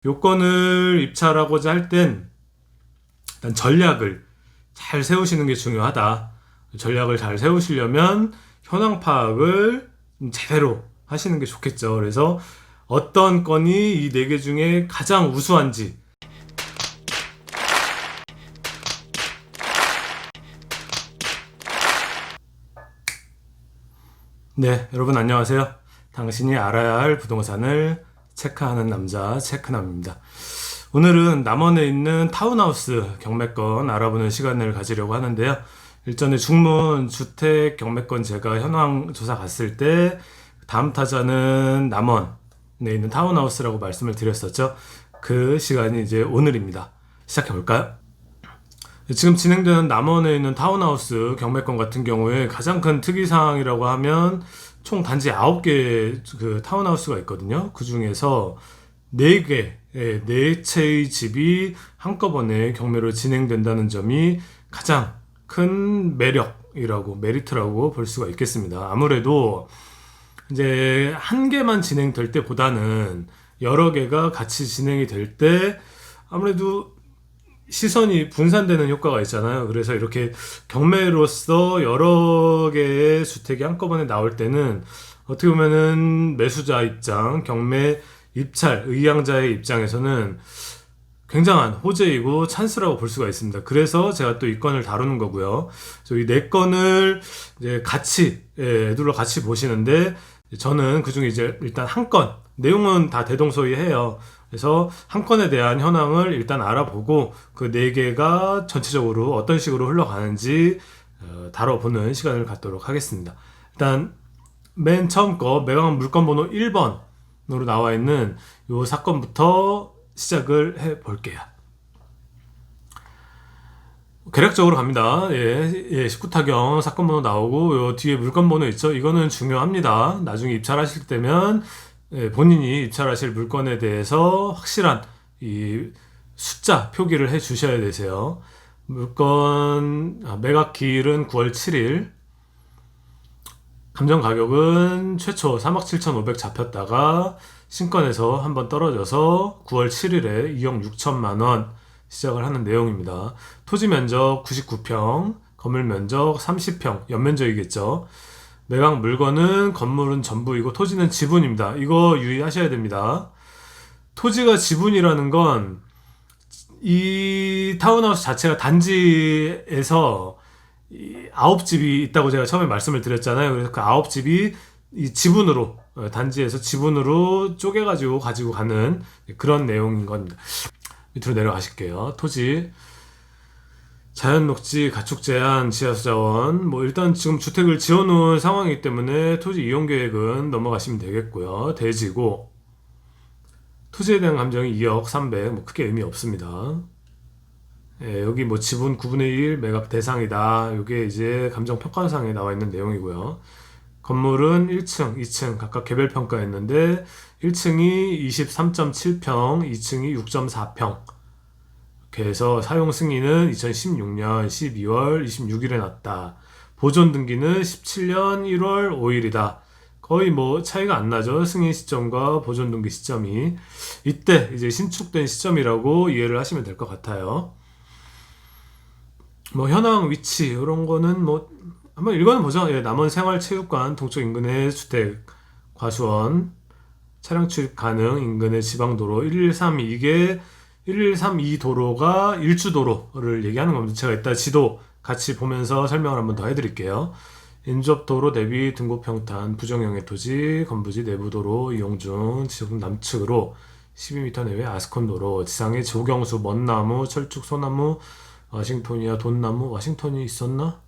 요건을 입찰하고자 할 땐 일단 전략을 잘 세우시는 게 중요하다. 전략을 잘 세우시려면 현황 파악을 제대로 하시는 게 좋겠죠. 그래서 어떤 건이 이 네 개 중에 가장 우수한지, 네, 여러분 안녕하세요. 당신이 알아야 할 부동산을 체크하는 남자 체크남입니다. 오늘은 남원에 있는 타운하우스 경매권 알아보는 시간을 가지려고 하는데요. 일전에 중문 주택 경매권 제가 현황 조사 갔을 때 다음 타자는 남원에 있는 타운하우스라고 말씀을 드렸었죠. 그 시간이 이제 오늘입니다. 시작해 볼까요? 지금 진행되는 남원에 있는 타운하우스 경매권 같은 경우에 가장 큰 특이사항이라고 하면 총 단지 9개 그 타운하우스가 있거든요. 그 중에서 4개, 4채의 집이 한꺼번에 경매로 진행된다는 점이 가장 큰 매력이라고, 메리트라고 볼 수가 있겠습니다. 아무래도 이제 한 개만 진행될 때보다는 여러 개가 같이 진행이 될 때 아무래도 시선이 분산되는 효과가 있잖아요. 그래서 이렇게 경매로서 여러 개의 주택이 한꺼번에 나올 때는 어떻게 보면은 매수자 입장, 경매 입찰, 의향자의 입장에서는 굉장한 호재이고 찬스라고 볼 수가 있습니다. 그래서 제가 또 이 건을 다루는 거고요. 이 네 건을 이제 같이, 애들로 같이 보시는데 저는 그 중에 이제 일단 한 건, 내용은 다 대동소이해요. 그래서 한 건에 대한 현황을 일단 알아보고 그 네 개가 전체적으로 어떤 식으로 흘러가는지 다뤄보는 시간을 갖도록 하겠습니다. 일단 맨 처음 거 매각 물건 번호 1번으로 나와 있는 이 사건부터 시작을 해 볼게요. 계략적으로 갑니다. 19타경 사건 번호 나오고 요 뒤에 물건 번호 있죠? 이거는 중요합니다. 나중에 입찰하실 때면 본인이 입찰하실 물건에 대해서 확실한 이 숫자 표기를 해 주셔야 되세요. 물건 매각 기일은 9월 7일, 감정 가격은 최초 37,500 잡혔다가 신건에서 한번 떨어져서 9월 7일에 2억 6천만 원 시작을 하는 내용입니다. 토지 면적 99평, 건물 면적 30평, 연면적이겠죠. 매각 물건은 건물은 전부이고 토지는 지분입니다. 이거 유의하셔야 됩니다. 토지가 지분이라는 건 이 타운하우스 자체가 단지에서 9집이 있다고 제가 처음에 말씀을 드렸잖아요. 그래서 그 9집이 이 지분으로, 단지에서 지분으로 쪼개가지고 가지고 가는 그런 내용인 겁니다. 밑으로 내려가실게요. 토지, 자연녹지, 가축 제한, 지하수자원, 일단 지금 주택을 지어놓은 상황이기 때문에 토지 이용 계획은 넘어가시면 되겠고요. 대지고, 토지에 대한 감정이 2억 300, 크게 의미 없습니다. 여기 지분 9분의 1 매각 대상이다. 이게 이제 감정 평가상에 나와 있는 내용이고요. 건물은 1층, 2층 각각 개별 평가했는데 1층이 23.7평, 2층이 6.4평. 이렇게 해서 사용 승인은 2016년 12월 26일에 났다. 보존 등기는 17년 1월 5일이다. 거의 차이가 안 나죠. 승인 시점과 보존 등기 시점이. 이때 이제 신축된 시점이라고 이해를 하시면 될 것 같아요. 현황 위치 이런 거는 한번 읽어는 보죠. 남원 생활체육관 동쪽 인근의 주택, 과수원, 차량 출입 가능, 인근의 지방도로 1132, 이게 1132 도로가 일주도로를 얘기하는 겁니다. 제가 이따 지도 같이 보면서 설명을 한번 더 해드릴게요. 인접도로 대비 등고평탄, 부정형의 토지, 건부지 내부도로 이용 중, 지금 남측으로 12m 내외 아스콘도로, 지상에 조경수, 먼나무, 철쭉, 소나무, 와싱토니아, 돈나무, 와싱턴이 있었나?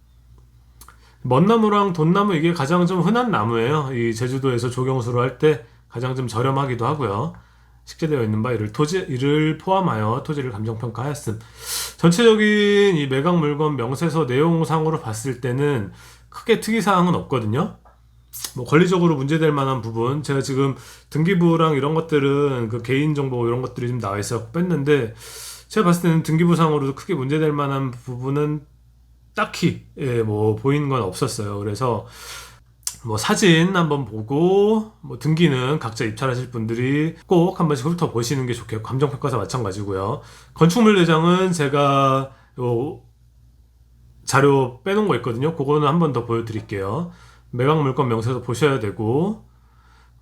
먼나무랑 돈나무 이게 가장 좀 흔한 나무예요. 이 제주도에서 조경수로 할 때 가장 좀 저렴하기도 하고요. 식재되어 있는 바 이를 포함하여 토지를 감정평가하였음. 전체적인 이 매각 물건 명세서 내용상으로 봤을 때는 크게 특이사항은 없거든요. 권리적으로 문제될 만한 부분, 제가 지금 등기부랑 이런 것들은 그 개인정보 이런 것들이 좀 나와 있어 뺐는데, 제가 봤을 때는 등기부상으로도 크게 문제될 만한 부분은 딱히 보이는 건 없었어요. 그래서 뭐 사진 한번 보고 뭐 등기는 각자 입찰하실 분들이 꼭 한 번씩 훑어보시는 게 좋겠고, 감정평가서 마찬가지고요. 건축물 대장은 제가 요 자료 빼놓은 거 있거든요. 그거는 한 번 더 보여드릴게요. 매각 물건 명세서 보셔야 되고,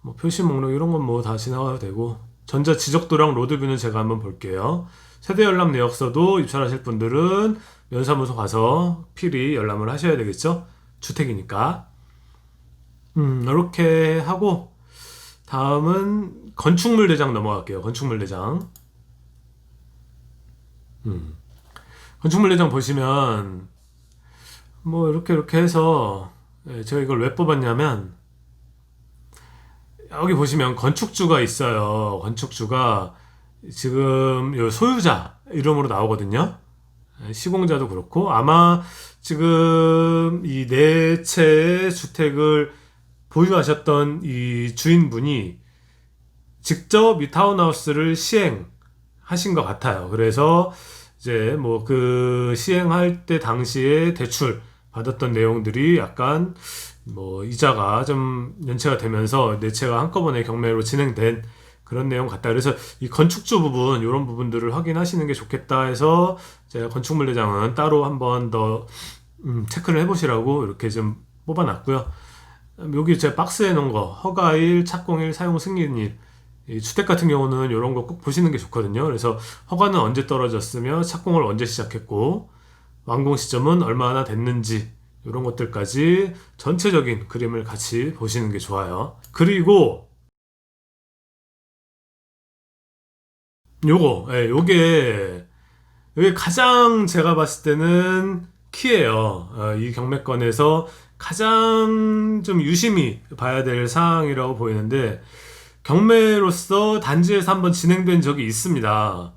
뭐 표시 목록 이런 건 뭐 다 지나가도 되고, 전자 지적도랑 로드뷰는 제가 한번 볼게요. 세대 열람 내역서도 입찰하실 분들은 면사무소 가서 필히 열람을 하셔야 되겠죠. 주택이니까. 이렇게 하고 다음은 건축물 대장 넘어갈게요. 건축물 대장. 건축물 대장 보시면 뭐 이렇게 해서, 제가 이걸 왜 뽑았냐면, 여기 보시면 건축주가 있어요. 건축주가 지금 요 소유자 이름으로 나오거든요. 시공자도 그렇고, 아마 지금 이 네 채의 주택을 보유하셨던 이 주인분이 직접 이 타운하우스를 시행하신 것 같아요. 그래서 이제 뭐 그 시행할 때 당시에 대출 받았던 내용들이 약간 뭐 이자가 좀 연체가 되면서 네 채가 한꺼번에 경매로 진행된 그런 내용 같다. 그래서 이 건축주 부분, 이런 부분들을 확인하시는 게 좋겠다 해서 제가 건축물 대장은 따로 한 번 더 체크를 해보시라고 이렇게 좀 뽑아놨고요. 여기 제가 박스에 놓은 거, 허가일, 착공일, 사용 승인일, 이 주택 같은 경우는 이런 거 꼭 보시는 게 좋거든요. 그래서 허가는 언제 떨어졌으며 착공을 언제 시작했고 완공 시점은 얼마나 됐는지, 이런 것들까지 전체적인 그림을 같이 보시는 게 좋아요. 그리고 요게 가장 제가 봤을 때는 키예요. 이 경매건에서 가장 좀 유심히 봐야 될 사항이라고 보이는데, 경매로서 단지에서 한번 진행된 적이 있습니다.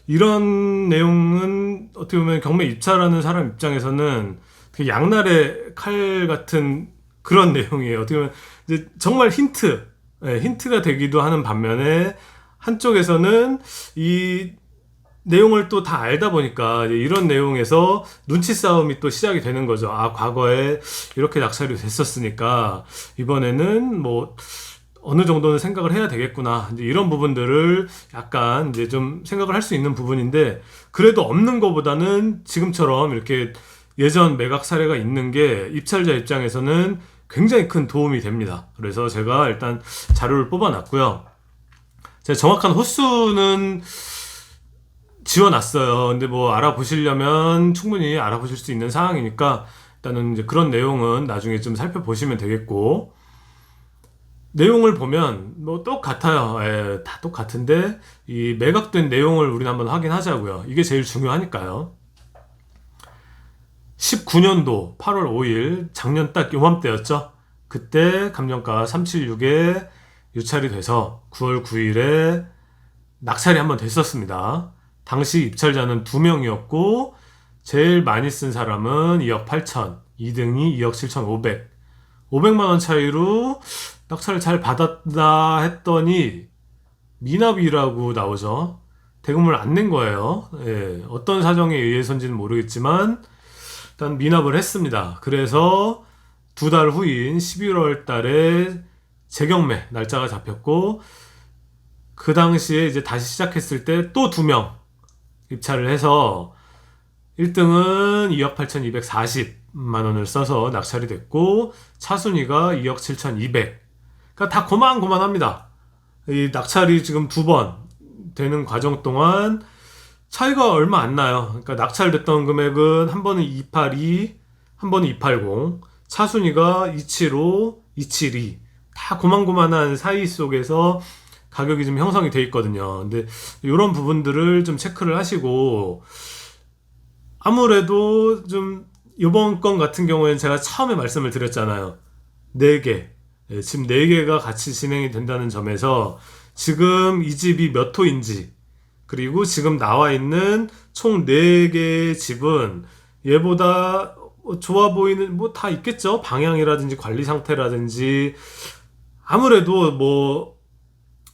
이런 내용은 어떻게 보면 경매 입찰하는 사람 입장에서는 되게 양날의 칼 같은 그런 내용이에요. 어떻게 보면 이제 정말 힌트가 되기도 하는 반면에, 한쪽에서는 이 내용을 또 다 알다 보니까 이런 내용에서 눈치 싸움이 또 시작이 되는 거죠. 아, 과거에 이렇게 낙찰이 됐었으니까 이번에는 뭐 어느 정도는 생각을 해야 되겠구나, 이제 이런 부분들을 약간 이제 좀 생각을 할 수 있는 부분인데, 그래도 없는 것보다는 지금처럼 이렇게 예전 매각 사례가 있는 게 입찰자 입장에서는 굉장히 큰 도움이 됩니다. 그래서 제가 일단 자료를 뽑아놨고요. 제가 정확한 호수는 지워놨어요. 근데 뭐 알아보시려면 충분히 알아보실 수 있는 사항이니까 일단은 이제 그런 내용은 나중에 좀 살펴보시면 되겠고, 내용을 보면 뭐 똑같아요. 다 똑같은데 이 매각된 내용을 우리는 한번 확인하자고요. 이게 제일 중요하니까요. 19년도 8월 5일, 작년 딱 요맘때였죠. 그때 감정가 376에 유찰이 돼서 9월 9일에 낙찰이 한번 됐었습니다. 당시 입찰자는 2명이었고 제일 많이 쓴 사람은 2억 8천, 2등이 2억 7천 500만 원 차이로 낙찰을 잘 받았다 했더니 미납이라고 나오죠. 대금을 안 낸 거예요. 어떤 사정에 의해서인지는 모르겠지만 일단 미납을 했습니다. 그래서 두 달 후인 11월 달에 재경매 날짜가 잡혔고, 그 당시에 이제 다시 시작했을 때 또 2명 입찰을 해서 1등은 2억 8,240만 원을 써서 낙찰이 됐고, 차순위가 2억 7,200. 그러니까 다 고만고만합니다. 이 낙찰이 지금 2번 되는 과정 동안 차이가 얼마 안 나요. 그러니까 낙찰됐던 금액은 한 번은 282, 한 번은 280, 차순위가 275, 272. 다 고만고만한 사이 속에서 가격이 좀 형성이 돼 있거든요. 근데 이런 부분들을 좀 체크를 하시고, 아무래도 좀 이번 건 같은 경우에는 제가 처음에 말씀을 드렸잖아요. 4개. 지금 4개가 같이 진행이 된다는 점에서 지금 이 집이 몇 호인지, 그리고 지금 나와 있는 총 4개의 집은 얘보다 좋아 보이는 뭐 다 있겠죠. 방향이라든지 관리 상태라든지 아무래도 뭐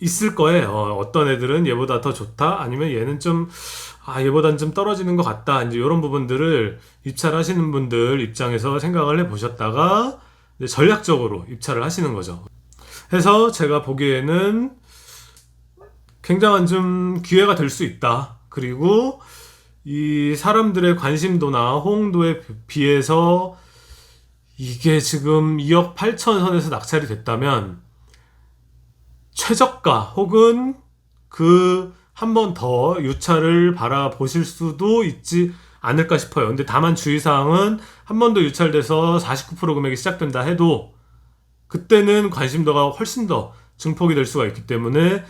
있을 거예요. 어떤 애들은 얘보다 더 좋다, 아니면 얘는 좀 얘보단 좀 떨어지는 것 같다, 이제 이런 부분들을 입찰하시는 분들 입장에서 생각을 해 보셨다가 이제 전략적으로 입찰을 하시는 거죠. 해서 제가 보기에는 굉장한 좀 기회가 될 수 있다. 그리고 이 사람들의 관심도나 호응도에 비해서 이게 지금 2억 8천 선에서 낙찰이 됐다면 최저가 혹은 그 한 번 더 유찰을 바라보실 수도 있지 않을까 싶어요. 근데 다만 주의사항은 한 번 더 유찰돼서 49% 금액이 시작된다 해도 그때는 관심도가 훨씬 더 증폭이 될 수가 있기 때문에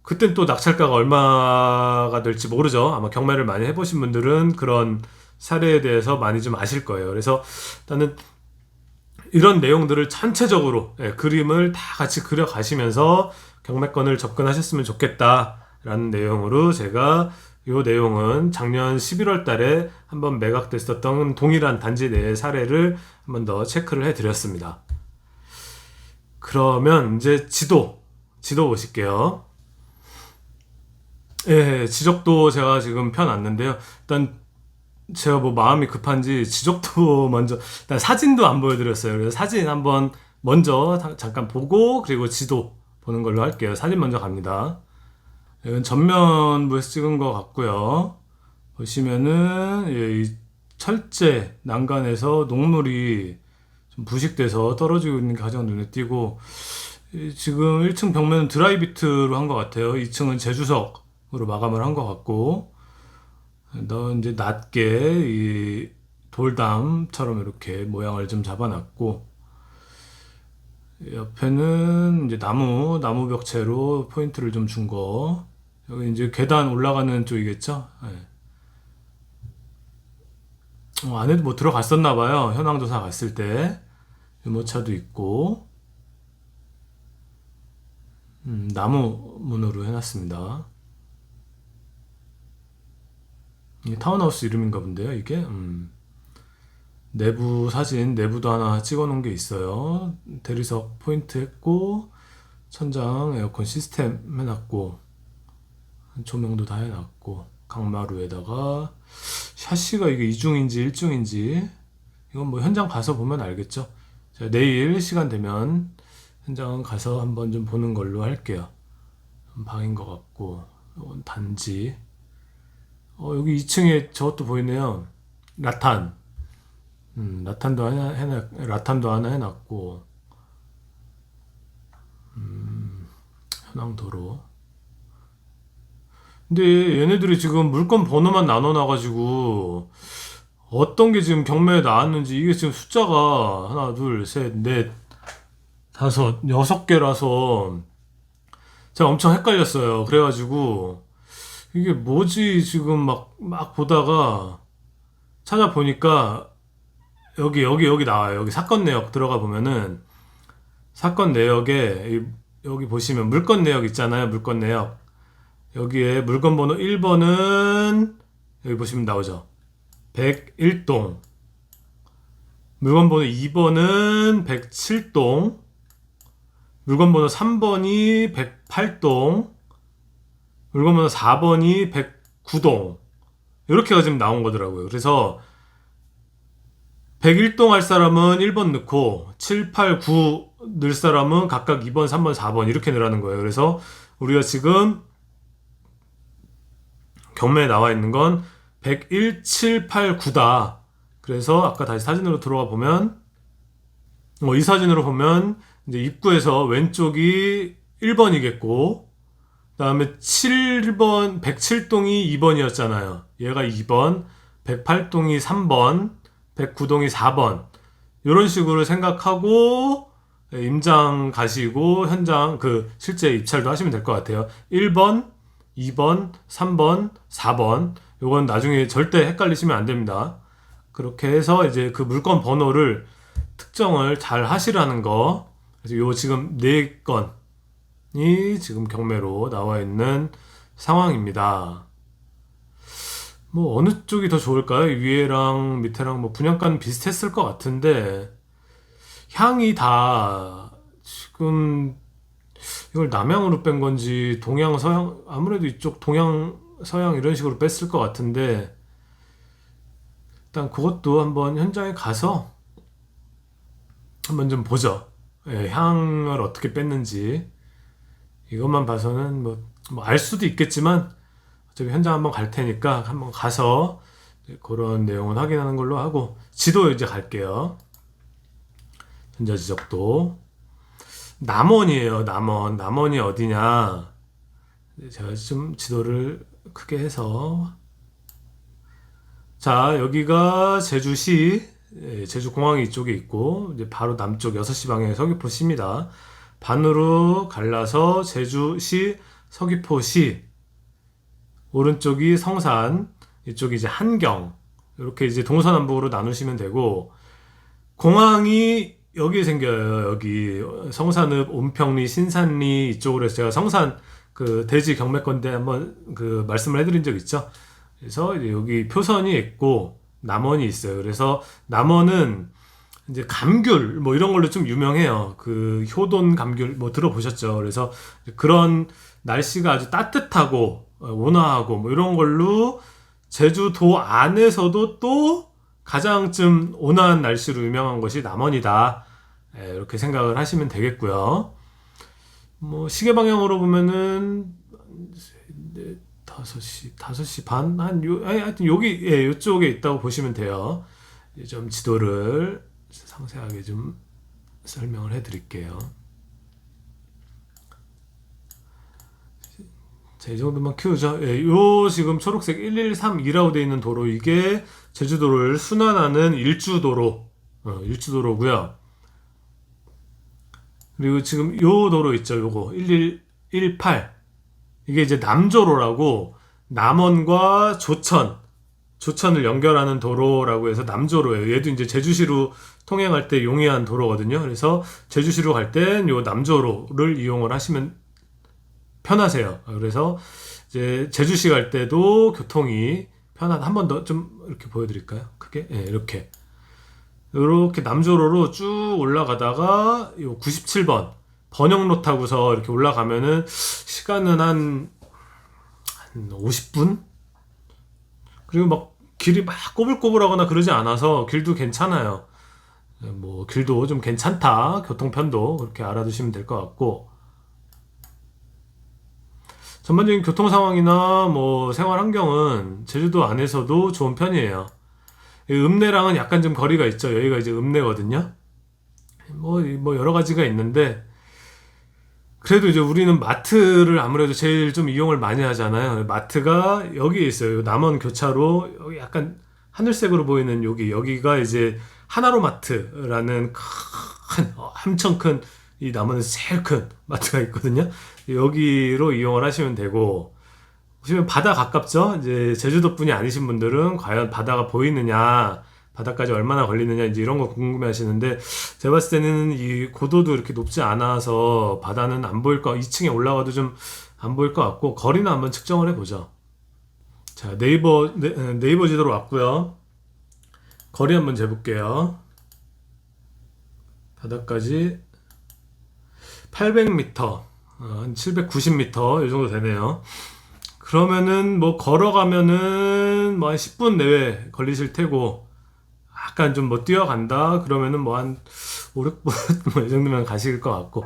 그땐 또 낙찰가가 얼마가 될지 모르죠. 아마 경매를 많이 해보신 분들은 그런 사례에 대해서 많이 좀 아실 거예요. 그래서 일단은 이런 내용들을 전체적으로 그림을 다 같이 그려가시면서 경매권을 접근하셨으면 좋겠다라는 내용으로 제가 이 내용은 작년 11월 달에 한번 매각됐었던 동일한 단지 내의 사례를 한번 더 체크를 해드렸습니다. 그러면 이제 지도 보실게요. 예, 지적도 제가 지금 펴놨는데요. 일단 제가 뭐 마음이 급한지 지적도 먼저 일단 사진도 안 보여드렸어요. 그래서 사진 한번 먼저 잠깐 보고 그리고 지도 보는 걸로 할게요. 사진 먼저 갑니다. 이건 전면부에서 찍은 것 같고요. 보시면은 이 철제 난간에서 녹물이 좀 부식돼서 떨어지고 있는 게 가장 눈에 띄고 지금 1층 벽면은 드라이비트로 한 것 같아요. 2층은 제주석으로 마감을 한 것 같고 너 이제 낮게 이 돌담처럼 이렇게 모양을 좀 잡아놨고 옆에는 이제 나무 벽체로 포인트를 좀 준 거. 여기 이제 계단 올라가는 쪽이겠죠? 네. 안에도 뭐 들어갔었나 봐요. 현황조사 갔을 때 유모차도 있고 나무 문으로 해놨습니다. 이게 타운하우스 이름인가 본데요, 이게. 내부 사진, 내부도 하나 찍어 놓은 게 있어요. 대리석 포인트 했고, 천장 에어컨 시스템 해놨고, 조명도 다 해놨고, 강마루에다가, 샤시가 이게 2중인지 1중인지, 이건 뭐 현장 가서 보면 알겠죠? 제가 내일 시간 되면 현장 가서 한번 좀 보는 걸로 할게요. 방인 것 같고, 이건 단지. 여기 2층에 저것도 보이네요. 라탄. 라탄도 하나 해놨고, 현황도로. 근데 얘네들이 지금 물건 번호만 나눠놔가지고, 어떤 게 지금 경매에 나왔는지, 이게 지금 숫자가 하나, 둘, 셋, 넷, 다섯, 6개라서, 제가 엄청 헷갈렸어요. 그래가지고, 이게 뭐지 지금 막 보다가 찾아보니까 여기 나와요. 여기 사건 내역 들어가 보면은 사건 내역에 여기 보시면 물건 내역 있잖아요. 물건 내역. 여기에 물건 번호 1번은 여기 보시면 나오죠. 101동. 물건 번호 2번은 107동. 물건 번호 3번이 108동. 물건 번호 4번이 109동. 이렇게가 지금 나온 거더라고요. 그래서 101동 할 사람은 1번 넣고 7, 8, 9 넣을 사람은 각각 2번, 3번, 4번 이렇게 넣으라는 거예요. 그래서 우리가 지금 경매에 나와 있는 건 101, 7, 8, 9다. 그래서 아까 다시 사진으로 들어가 보면 이 사진으로 보면 이제 입구에서 왼쪽이 1번이겠고 그 다음에 7번, 107동이 2번이었잖아요. 얘가 2번, 108동이 3번, 109동이 4번. 이런 식으로 생각하고 임장 가시고 현장 실제 입찰도 하시면 될 것 같아요. 1번, 2번, 3번, 4번. 요건 나중에 절대 헷갈리시면 안 됩니다. 그렇게 해서 이제 그 물건 번호를 특정을 잘 하시라는 거. 그래서 요 지금 4건이 지금 경매로 나와 있는 상황입니다. 뭐 어느 쪽이 더 좋을까요? 위에랑 밑에랑 뭐 분양가는 비슷했을 것 같은데 향이 다 지금 이걸 남향으로 뺀 건지 동양 서양 아무래도 이쪽 동양 서양 이런 식으로 뺐을 것 같은데 일단 그것도 한번 현장에 가서 한번 좀 보죠. 예, 향을 어떻게 뺐는지. 이것만 봐서는 뭐 알 수도 있겠지만 어차피 현장 한번 갈 테니까 한번 가서 그런 내용은 확인하는 걸로 하고 지도 이제 갈게요. 전자지적도 남원이에요. 남원이 어디냐? 제가 좀 지도를 크게 해서 자 여기가 제주시 제주공항이 이쪽에 있고 이제 바로 남쪽 6시 방향에 서귀포시입니다. 반으로 갈라서 제주시 서귀포시 오른쪽이 성산 이쪽이 이제 한경 이렇게 이제 동서남북으로 나누시면 되고 공항이 여기 생겨요. 여기 성산읍, 온평리, 신산리 이쪽으로 해서 제가 성산 그 대지 경매건대 한번 그 말씀을 해드린 적 있죠. 그래서 이제 여기 표선이 있고 남원이 있어요. 그래서 남원은 이제 감귤 뭐 이런 걸로 좀 유명해요. 그 효돈 감귤 뭐 들어보셨죠? 그래서 그런 날씨가 아주 따뜻하고 온화하고 뭐 이런 걸로 제주도 안에서도 또 가장 좀 온화한 날씨로 유명한 것이 남원이다. 이렇게 생각을 하시면 되겠고요. 뭐 시계 방향으로 보면은 5시 반? 하여튼 여기 이쪽에 있다고 보시면 돼요. 좀 지도를 상세하게 좀 설명을 해드릴게요. 자, 이 정도만 키우죠. 요 지금 초록색 1132라고 되어 있는 도로 이게 제주도를 순환하는 일주도로고요. 그리고 지금 요 도로 있죠. 요거 1118 이게 이제 남조로라고 남원과 조천을 연결하는 도로라고 해서 남조로예요. 얘도 이제 제주시로 통행할 때 용이한 도로거든요. 그래서 제주시로 갈 땐 요 남조로를 이용을 하시면 편하세요. 그래서 이제 제주시 갈 때도 교통이 한 번 더 좀 이렇게 보여드릴까요? 크게 이렇게 남조로로 쭉 올라가다가 요 97번 번영로 타고서 이렇게 올라가면은 시간은 한 50분? 그리고 막 길이 막 꼬불꼬불하거나 그러지 않아서 길도 괜찮아요. 뭐 길도 좀 괜찮다. 교통편도 그렇게 알아두시면 될 것 같고 전반적인 교통 상황이나 뭐 생활 환경은 제주도 안에서도 좋은 편이에요. 읍내랑은 약간 좀 거리가 있죠. 여기가 이제 읍내거든요. 뭐 여러 가지가 있는데 그래도 이제 우리는 마트를 아무래도 제일 좀 이용을 많이 하잖아요. 마트가 여기에 있어요. 남원 교차로 여기 약간 하늘색으로 보이는 여기가 이제 하나로 마트라는 엄청 큰 이 남원에서 제일 큰 마트가 있거든요. 여기로 이용을 하시면 되고 보시면 바다 가깝죠. 이제 제주도 분이 아니신 분들은 과연 바다가 보이느냐, 바다까지 얼마나 걸리느냐 이제 이런 거 궁금해 하시는데 제가 봤을 때는 이 고도도 이렇게 높지 않아서 바다는 안 보일 2층에 올라가도 좀 안 보일 것 같고 거리는 한번 측정을 해보죠. 자, 네이버 지도로 왔고요. 거리 한번 재볼게요. 바다까지 800m, 한 790m 이 정도 되네요. 그러면은 뭐 걸어가면은 뭐 한 10분 내외 걸리실 테고 약간 좀 뭐 뛰어간다 그러면은 뭐 한 5, 6분 뭐 이 정도면 가실 것 같고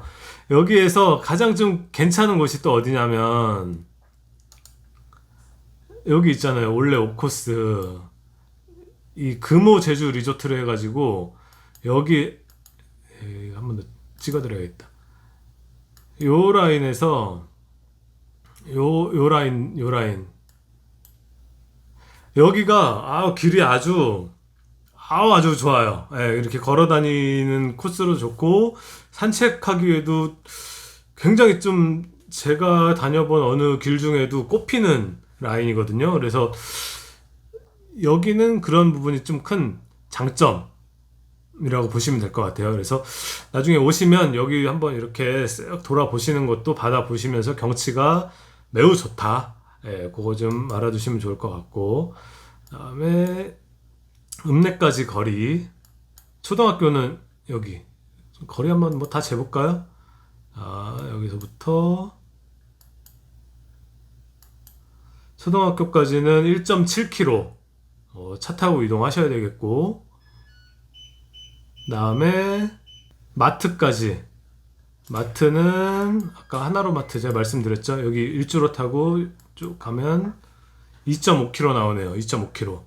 여기에서 가장 좀 괜찮은 곳이 또 어디냐면 여기 있잖아요. 올레 옵코스 이 금호 제주 리조트를 해가지고 여기 한번 더 찍어드려야겠다. 요 라인에서 요 라인 여기가 길이 아주 좋아요. 이렇게 걸어 다니는 코스로 좋고 산책하기에도 굉장히 좀 제가 다녀본 어느 길 중에도 꼽히는 라인이거든요. 그래서 여기는 그런 부분이 좀 큰 장점이라고 보시면 될 것 같아요. 그래서 나중에 오시면 여기 한번 이렇게 쓱 돌아보시는 것도 바다 보시면서 경치가 매우 좋다. 그거 좀 알아두시면 좋을 것 같고 그다음에 읍내까지 거리 초등학교는 여기 거리 한번 뭐 다 재볼까요? 여기서부터 초등학교까지는 1.7km 차 타고 이동하셔야 되겠고 다음에 마트까지. 마트는 아까 하나로마트 제가 말씀드렸죠. 여기 일주로 타고 쭉 가면 2.5km 나오네요. 2.5km.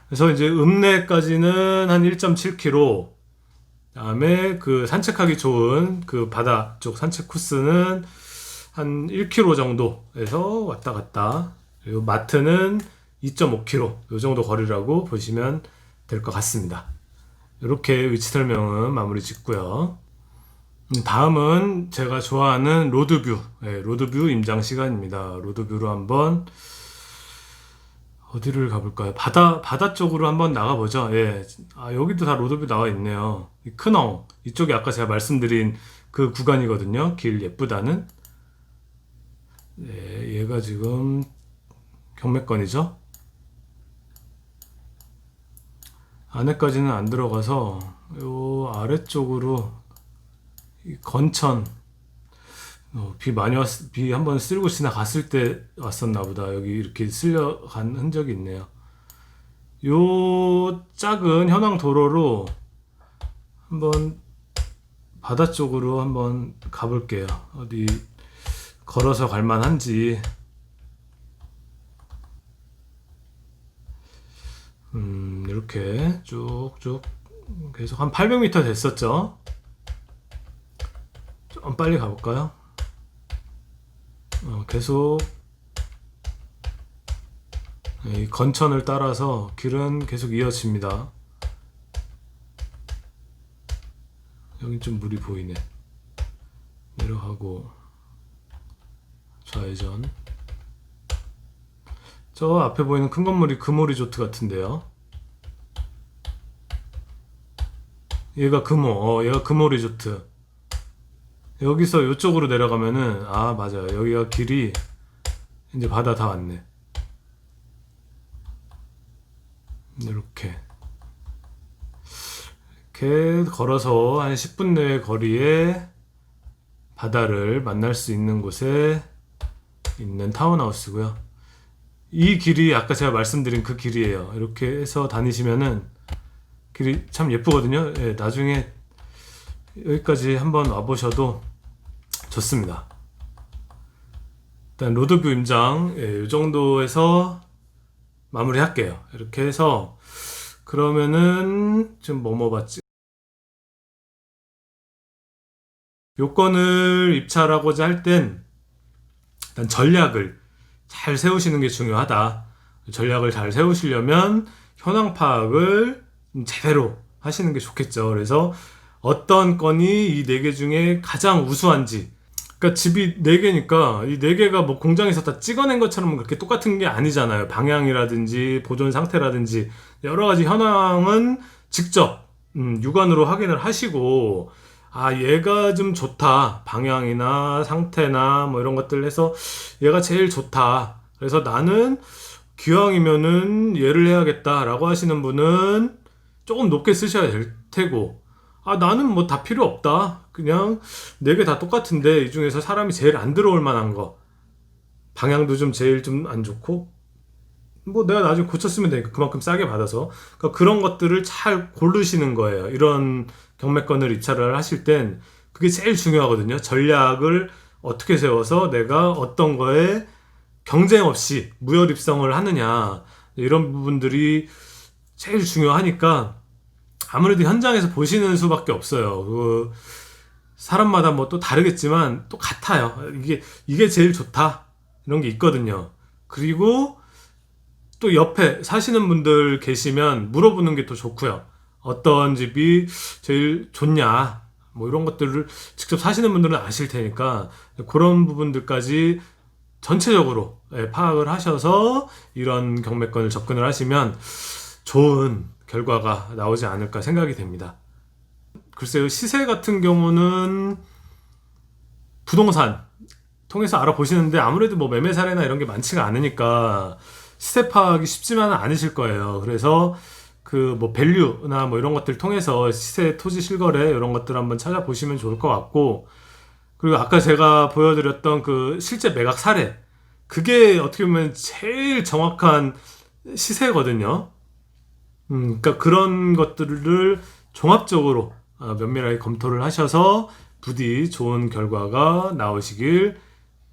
그래서 이제 읍내까지는 한 1.7km. 그다음에 그 산책하기 좋은 그 바다 쪽 산책 코스는 한 1km 정도에서 왔다 갔다. 그리고 마트는 2.5km 요 정도 거리라고 보시면 될 것 같습니다. 이렇게 위치 설명은 마무리 짓고요. 다음은 제가 좋아하는 로드뷰, 로드뷰 임장 시간입니다. 로드뷰로 한번 어디를 가볼까요? 바다 쪽으로 한번 나가보죠. 예. 아, 여기도 다 로드뷰 나와 있네요. 이 큰엉. 이쪽이 아까 제가 말씀드린 그 구간이거든요. 길 예쁘다는. 예, 얘가 지금 경매권이죠. 안에까지는 안 들어가서 요 아래쪽으로 이 건천 비 한번 쓸고 지나갔을 때 왔었나 보다. 여기 이렇게 쓸려간 흔적이 있네요. 요 작은 현황 도로로 한번 바다 쪽으로 한번 가볼게요. 어디 걸어서 갈 만한지. 이렇게 쭉쭉 계속 한 800m 됐었죠. 좀 빨리 가볼까요? 계속 이 건천을 따라서 길은 계속 이어집니다. 여긴 좀 물이 보이네. 내려가고 좌회전. 저 앞에 보이는 큰 건물이 금호 리조트 같은데요. 얘가 금호 리조트. 여기서 이쪽으로 내려가면은 맞아요. 여기가 길이 이제 바다 다 왔네. 이렇게 걸어서 한 10분 내의 거리에 바다를 만날 수 있는 곳에 있는 타운하우스고요. 이 길이 아까 제가 말씀드린 그 길이에요. 이렇게 해서 다니시면은 길이 참 예쁘거든요. 예, 나중에 여기까지 한번 와보셔도 좋습니다. 일단 로드뷰 임장 이 정도에서 마무리 할게요. 이렇게 해서 그러면은 지금 뭐 봤지? 요건을 입찰하고자 할 땐 일단 전략을 잘 세우시는 게 중요하다. 전략을 잘 세우시려면 현황 파악을 제대로 하시는 게 좋겠죠. 그래서 어떤 건이 이 4개 중에 가장 우수한지. 그러니까 집이 4개니까 이 4개가 뭐 공장에서 다 찍어낸 것처럼 그렇게 똑같은 게 아니잖아요. 방향이라든지 보존 상태라든지 여러 가지 현황은 직접 육안으로 확인을 하시고 얘가 좀 좋다. 방향이나 상태나 뭐 이런 것들 해서 얘가 제일 좋다. 그래서 나는 기왕이면은 얘를 해야겠다라고 하시는 분은 조금 높게 쓰셔야 될 테고, 나는 뭐 다 필요 없다. 그냥 4개 다 똑같은데 이 중에서 사람이 제일 안 들어올 만한 거, 방향도 좀 제일 좀 안 좋고, 뭐 내가 나중에 고쳤으면 되니까 그만큼 싸게 받아서, 그러니까 그런 것들을 잘 고르시는 거예요. 이런 경매권을 입찰을 하실 땐 그게 제일 중요하거든요. 전략을 어떻게 세워서 내가 어떤 거에 경쟁 없이 무혈입성을 하느냐, 이런 부분들이 제일 중요하니까 아무래도 현장에서 보시는 수밖에 없어요. 사람마다 뭐 또 다르겠지만 또 같아요. 이게 제일 좋다, 이런 게 있거든요. 그리고 또 옆에 사시는 분들 계시면 물어보는 게 또 좋고요. 어떤 집이 제일 좋냐, 뭐 이런 것들을 직접 사시는 분들은 아실 테니까 그런 부분들까지 전체적으로 파악을 하셔서 이런 경매권을 접근을 하시면 좋은 결과가 나오지 않을까 생각이 됩니다. 글쎄요, 시세 같은 경우는 부동산 통해서 알아보시는데 아무래도 뭐 매매 사례나 이런 게 많지가 않으니까 시세 파악이 쉽지만은 않으실 거예요. 그래서 그 뭐 밸류나 뭐 이런 것들 통해서 시세, 토지 실거래 이런 것들 한번 찾아보시면 좋을 것 같고, 그리고 아까 제가 보여드렸던 그 실제 매각 사례, 그게 어떻게 보면 제일 정확한 시세거든요. 그러니까 그런 것들을 종합적으로 면밀하게 검토를 하셔서 부디 좋은 결과가 나오시길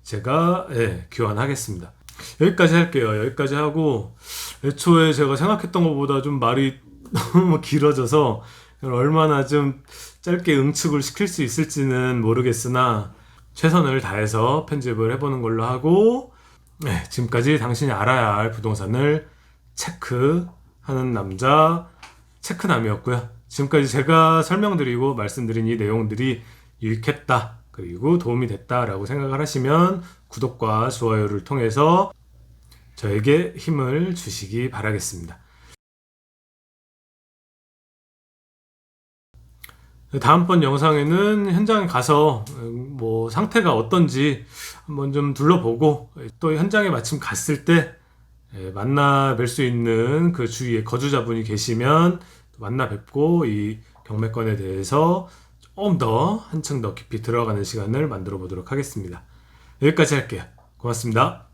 제가 기원하겠습니다. 여기까지 할게요. 여기까지 하고 애초에 제가 생각했던 것보다 좀 말이 너무 길어져서 얼마나 좀 짧게 응축을 시킬 수 있을지는 모르겠으나 최선을 다해서 편집을 해보는 걸로 하고 지금까지 당신이 알아야 할 부동산을 체크하는 남자 체크남이었고요. 지금까지 제가 설명드리고 말씀드린 이 내용들이 유익했다 그리고 도움이 됐다라고 생각을 하시면 구독과 좋아요를 통해서 저에게 힘을 주시기 바라겠습니다. 다음번 영상에는 현장에 가서 뭐 상태가 어떤지 한번 좀 둘러보고 또 현장에 마침 갔을 때 만나 뵐 수 있는 그 주위에 거주자분이 계시면 만나 뵙고 이 경매건에 대해서 조금 더 한층 더 깊이 들어가는 시간을 만들어 보도록 하겠습니다. 여기까지 할게요. 고맙습니다.